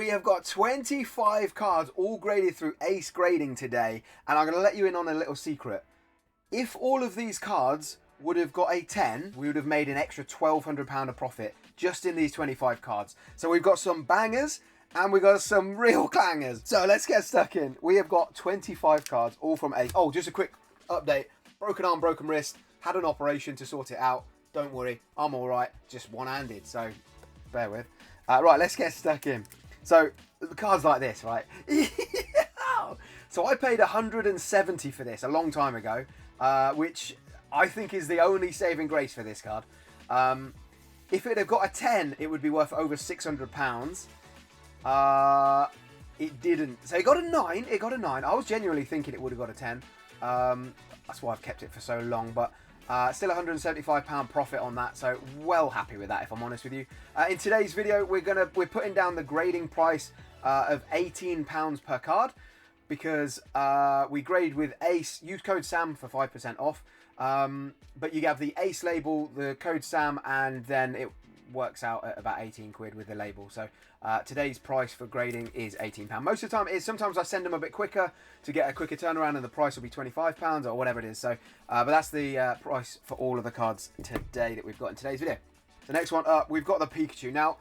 we have got 25 cards all graded through Ace Grading today, and I'm going to let you in on a little secret. If all of these cards would have got a 10, we would have made an extra £1,200 of profit just in these 25 cards. So we've got some bangers and we've got some real clangers. So let's get stuck in. We have got 25 cards all from Ace. Oh, just a quick update. Broken arm, broken wrist. Had an operation to sort it out. Don't worry, I'm all right. Just one-handed, so bear with. Right, let's get stuck in. So the cards like this, right? So I paid 170 for this a long time ago, which I think is the only saving grace for this card. If it had got a 10, it would be worth over £600. It didn't. So it got a 9. It got a 9. I was genuinely thinking it would have got a 10. That's why I've kept it for so long. But still £175 profit on that. So well happy with that, if I'm honest with you. In today's video, we're putting down the grading price of £18 per card, because we grade with Ace. Use code SAM for 5% off. But you have the Ace label, the code SAM, and then it works out at about 18 quid with the label. So today's price for grading is £18. Most of the time it is. Sometimes I send them a bit quicker to get a quicker turnaround, and the price will be £25 or whatever it is. So but that's the price for all of the cards today that we've got in today's video. The next one up, we've got the Pikachu. Now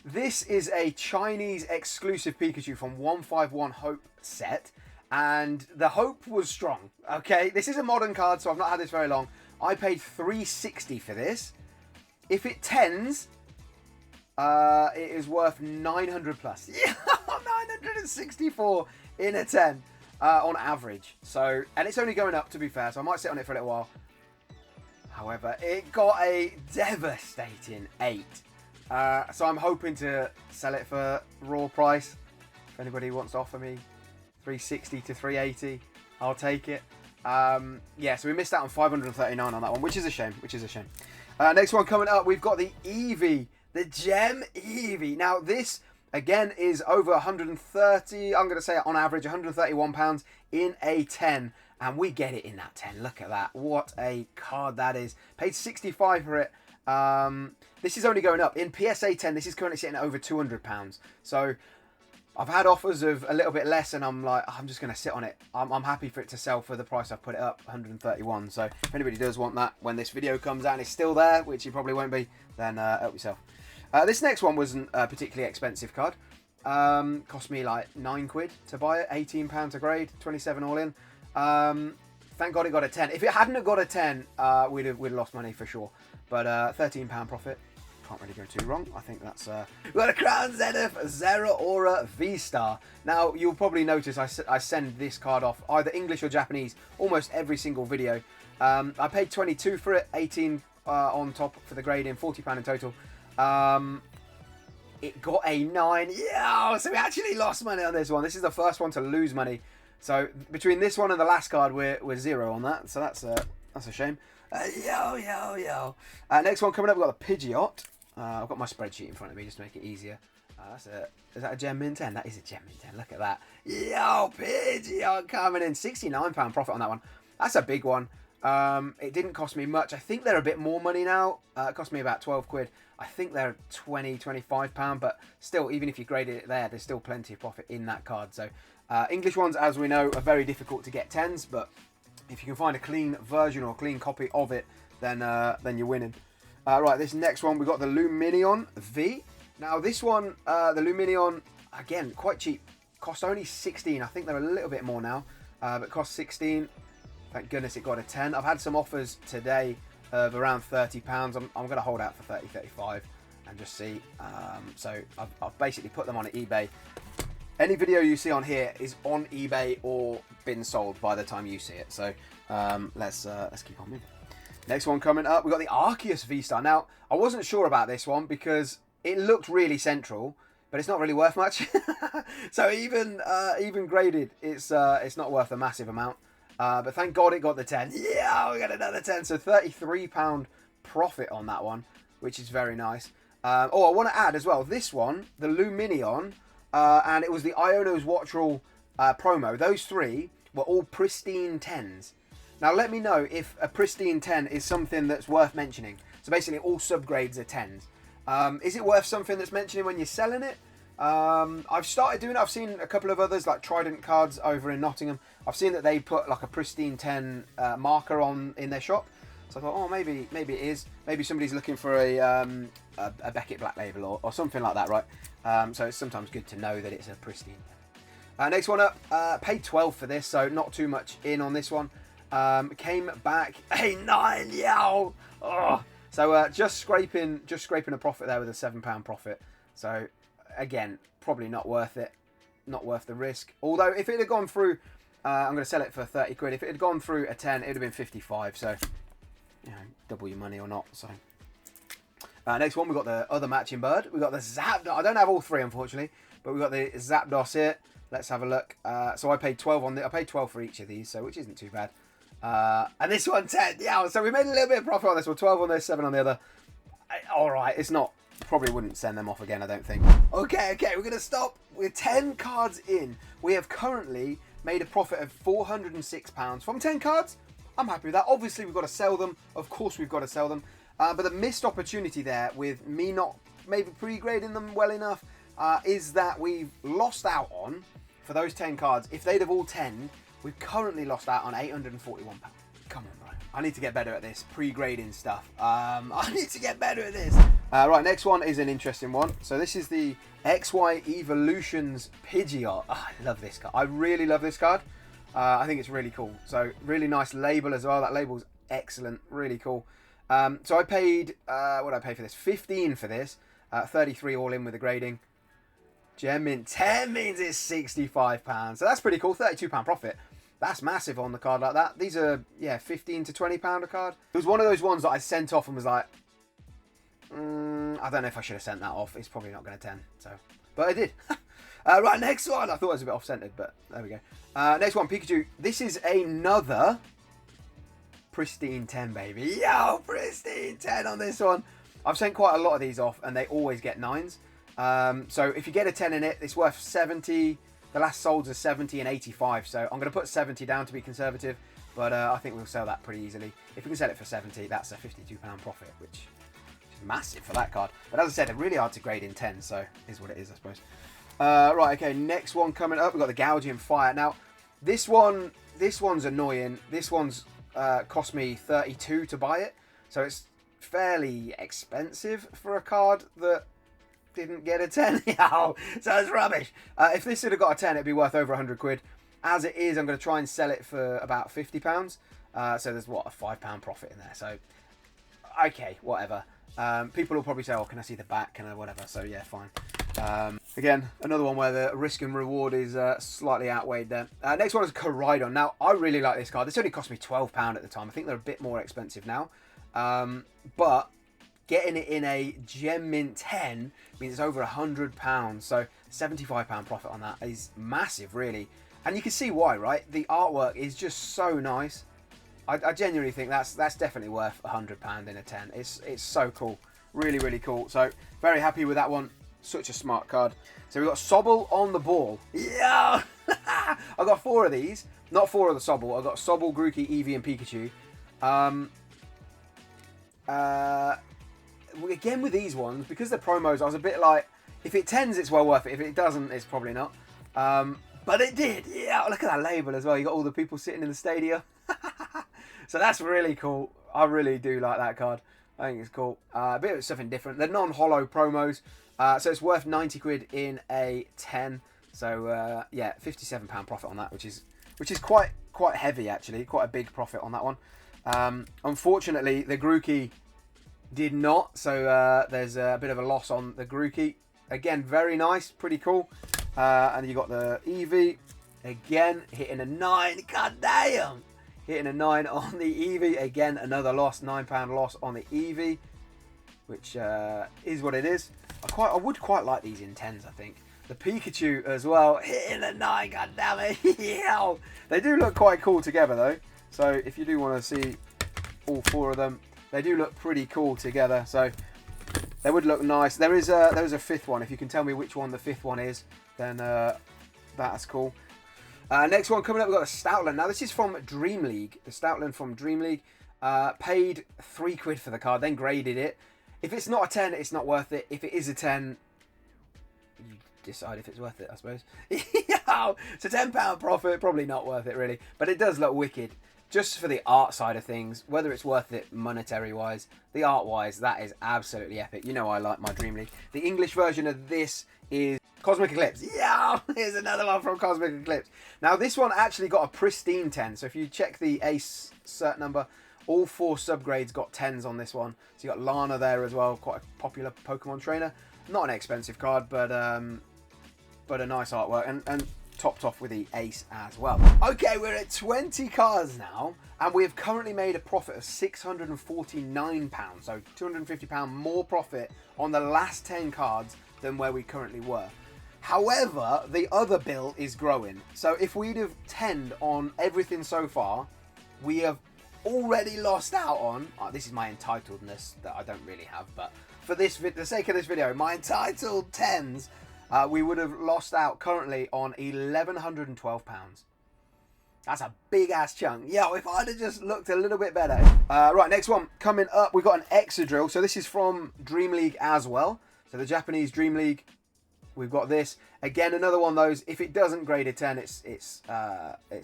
this is a Chinese exclusive Pikachu from 151 Hope set, and the hope was strong. Okay, this is a modern card, so I've not had this very long. I paid $360 for this. If it tens, it is worth 900 plus. Yeah, 964 in a 10 on average. So, and it's only going up, to be fair, so I might sit on it for a little while. However, it got a devastating 8. So I'm hoping to sell it for raw price. If anybody wants to offer me 360 to 380, I'll take it. Yeah, so we missed out on 539 on that one, which is a shame. Next one coming up, we've got the Eevee, the Gem Eevee. Now this again is over 130. I'm going to say on average 131 pounds in a 10, and we get it in that 10. Look at that! What a card that is. Paid 65 for it. This is only going up in PSA 10. This is currently sitting at over 200 pounds. So I've had offers of a little bit less, and I'm like, I'm just going to sit on it. I'm happy for it to sell for the price I've put it up, 131. So if anybody does want that when this video comes out and it's still there, which it probably won't be, then help yourself. This next one wasn't a particularly expensive card. Cost me like 9 quid to buy it, £18 a grade, 27 all in. Thank God it got a 10. If it hadn't have got a 10, we'd have lost money for sure. But £13 profit. Can't really go too wrong. I think that's we've got a Crown Zenith Zeraora V-Star. Now you'll probably notice I send this card off either English or Japanese almost every single video. I paid 22 for it, 18 on top for the grading, £40 in total. It got a 9. Yeah, so we actually lost money on this one. This is the first one to lose money. So between this one and the last card, we're 0 on that. So that's a shame. Next one coming up, we've got the Pidgeot. I've got my spreadsheet in front of me just to make it easier. Is that a Gem Mint 10? That is a Gem Mint 10. Look at that. Yo, Pidgeot coming in. £69 profit on that one. That's a big one. It didn't cost me much. I think they're a bit more money now. It cost me about 12 quid. I think they're 20, 25 pound, but still, even if you graded it there, there's still plenty of profit in that card. So English ones, as we know, are very difficult to get 10s, but if you can find a clean version or clean copy of it, then you're winning. Right, this next one, we've got the Lumineon V. Now this one, the Lumineon, again, quite cheap. Cost only 16. I think they're a little bit more now, but cost 16. Thank goodness it got a 10. I've had some offers today of around £30. I'm going to hold out for 30, 35 and just see. So I've basically put them on eBay. Any video you see on here is on eBay or been sold by the time you see it. So let's keep on moving. Next one coming up, we've got the Arceus V-Star. Now, I wasn't sure about this one because it looked really central, but it's not really worth much. So even graded, it's not worth a massive amount. But thank God it got the 10. Yeah, we got another 10. So £33 profit on that one, which is very nice. Oh, I want to add as well, this one, the Lumineon, and it was the Iono's Wattrel promo. Those three were all pristine 10s. Now let me know if a pristine 10 is something that's worth mentioning. So basically all subgrades are 10s. Is it worth something that's mentioning when you're selling it? I've started doing it. I've seen a couple of others, like Trident Cards over in Nottingham. I've seen that they put like a pristine 10 marker on in their shop. So I thought, oh, maybe it is. Maybe somebody's looking for a Beckett Black Label or something like that, right? So it's sometimes good to know that it's a pristine. Next one up, paid 12 for this, so not too much in on this one. Came back a 9, yow! Oh. So just scraping a profit there with a £7 profit. So again, probably not worth it, not worth the risk. Although if it had gone through, I'm going to sell it for 30 quid. If it had gone through a 10, it would have been 55. So you know, double your money or not. So next one, we've got the other matching bird. We've got the Zapdos. I don't have all three, unfortunately, but we've got the Zapdos here. Let's have a look. So I paid 12 on the. I paid 12 for each of these, so which isn't too bad. And this one 10. Yeah, so we made a little bit of profit on this one. 12 on this, 7 on the other. All right, it's not. Probably wouldn't send them off again, I don't think. Okay, we're going to stop. We're 10 cards in. We have currently made a profit of £406 from 10 cards. I'm happy with that. Obviously, we've got to sell them. Of course, we've got to sell them. But the missed opportunity there with me not maybe pre-grading them well enough is that we've lost out on, for those 10 cards, if they'd have all 10, we've currently lost out on £841. Come on, bro. I need to get better at this pre-grading stuff. I need to get better at this. Right, next one is an interesting one. So this is the XY Evolutions Pidgeot. Oh, I love this card. I really love this card. I think it's really cool. So really nice label as well. That label's excellent. Really cool. So I paid, what did I pay for this? 15 for this. 33 all in with the grading. Gem Mint 10 means it's £65. So that's pretty cool. £32 profit. That's massive on the card like that. These are, yeah, £15 to £20 a card. It was one of those ones that I sent off and was like, I don't know if I should have sent that off. It's probably not going to 10. So, but I did. Right, next one. I thought it was a bit off-centered, but there we go. Next one, Pikachu. This is another pristine 10, baby. Yo, pristine 10 on this one. I've sent quite a lot of these off, and they always get 9s. So if you get a 10 in it, it's worth 70. The last solds are 70 and 85. So I'm going to put 70 down to be conservative, but I think we'll sell that pretty easily. If we can sell it for 70, that's a £52 profit, which is massive for that card. But as I said, they're really hard to grade in 10, so is what it is, I suppose. Right, okay, next one coming up. We've got the Gouging Fire. Now, this one's annoying. This one's cost me 32 to buy it, so it's fairly expensive for a card that didn't get a 10. So it's rubbish. If this had got a 10, it'd be worth over 100 quid. As it is, I'm going to try and sell it for about £50. So there's, what, a £5 profit in there. So, okay, whatever. People will probably say, oh, can I see the back? Can I, whatever. So, yeah, fine. Again, another one where the risk and reward is slightly outweighed there. Next one is Koraidon. Now, I really like this card. This only cost me £12 at the time. I think they're a bit more expensive now. But getting it in a Gem Mint 10 means it's over £100. So £75 profit on that is massive, really. And you can see why, right? The artwork is just so nice. I genuinely think that's definitely worth £100 in a 10. It's so cool. Really, really cool. So very happy with that one. Such a smart card. So we've got Sobble on the ball. Yeah! I got 4 of these. Not 4 of the Sobble. I got Sobble, Grookey, Eevee, and Pikachu. Again with these ones, because they're promos, I was a bit like, if it 10s, it's well worth it. If it doesn't, it's probably not. But it did. Yeah, look at that label as well. You got all the people sitting in the stadium. So that's really cool. I really do like that card. I think it's cool. A bit of something different. They're non-holo promos. So it's worth 90 quid in a 10. So yeah, £57 profit on that, which is quite heavy actually. Quite a big profit on that one. Unfortunately, the Grookey did not. So there's a bit of a loss on the Grookey. Again, very nice, pretty cool. And you got the Eevee again hitting a 9. God damn! Hitting a 9 on the Eevee. Again, another loss. £9 loss on the Eevee, which is what it is. I would quite like these in 10s, I think. The Pikachu as well, hitting a 9, god damn it. Yeah. They do look quite cool together though. So if you do want to see all 4 of them, they do look pretty cool together. So they would look nice. There is a 5th one. If you can tell me which one the 5th one is, then that's cool. Next one coming up, we've got a Stoutland. Now this is from Dream League. The Stoutland from Dream League. Paid 3 quid for the card, then graded it. If it's not a 10, it's not worth it. If it is a 10, decide if it's worth it, I suppose. Yeah, it's a £10 profit, probably not worth it really, but it does look wicked. Just for the art side of things, whether it's worth it monetary wise, the art wise, that is absolutely epic. You know I like my Dream League. The English version of this is Cosmic Eclipse. Yeah, here's another one from Cosmic Eclipse. Now this one actually got a pristine 10. So if you check the Ace cert number, all 4 subgrades got 10s on this one. So you got Lana there as well, quite a popular Pokemon trainer. Not an expensive card, but a nice artwork and topped off with the Ace as well. Okay, we're at 20 cards now, and we have currently made a profit of £649, so £250 more profit on the last 10 cards than where we currently were. However, the other bill is growing. So if we'd have 10'd on everything so far, we have already lost out on, this is my entitledness that I don't really have, but for the sake of this video, my entitled 10s, we would have lost out currently on £1,112. That's a big ass chunk. Yo, if I'd have just looked a little bit better. Right, next one coming up, we've got an Excadrill. So this is from Dream League as well. So the Japanese Dream League, we've got this. Again, another one of those, if it doesn't grade a 10, it's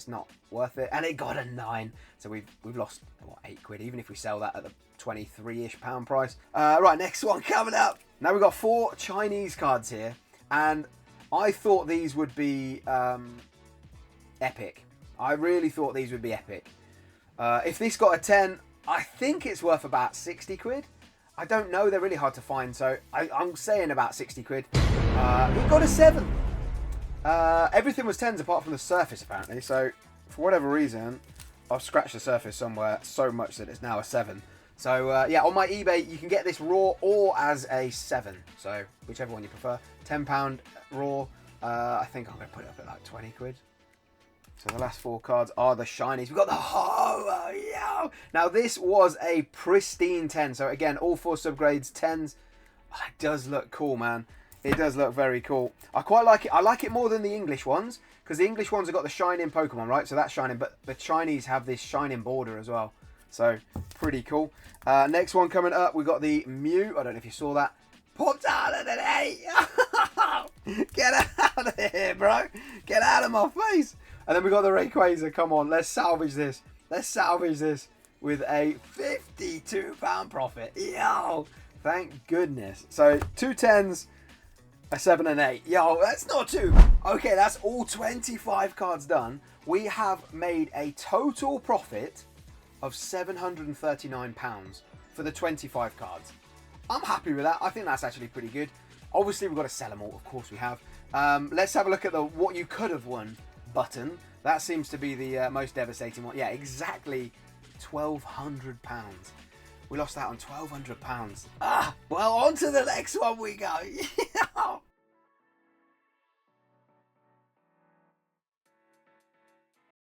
not worth it. And it got a 9. So we've lost, what, £8, even if we sell that at the 23-ish pound price. Right, next one coming up. Now we've got 4 Chinese cards here. And I thought these would be epic. I really thought these would be epic. If this got a 10, I think it's worth about £60. I don't know, they're really hard to find, so I'm saying about £60. It got a 7. Everything was 10s apart from the surface apparently, so for whatever reason, I've scratched the surface somewhere so much that it's now a 7. So yeah, on my eBay, you can get this raw or as a 7. So whichever one you prefer. £10 raw. I think I'm going to put it up at like £20. So the last 4 cards are the shinies. We've got the Ho-Oh, yo! Now this was a pristine 10. So again, all 4 subgrades, 10s. Oh, it does look cool, man. It does look very cool. I quite like it. I like it more than the English ones, because the English ones have got the shining Pokemon, right? So that's shining, but the Chinese have this shining border as well. So, pretty cool. Next one coming up, we've got the Mew. I don't know if you saw that. Popped out at an 8. Get out of here, bro. Get out of my face. And then we've got the Rayquaza. Come on, let's salvage this. Let's salvage this with a £52 profit. Yo, thank goodness. So, 2 10s, a 7 and 8. Yo, that's not too. Okay, that's all 25 cards done. We have made a total profit of £739 for the 25 cards. I'm happy with that. I think that's actually pretty good. Obviously, we've got to sell them all. Of course we have. Let's have a look at the what you could have won button. That seems to be the most devastating one. Yeah, exactly £1,200. We lost out on £1,200. Well, on to the next one we go.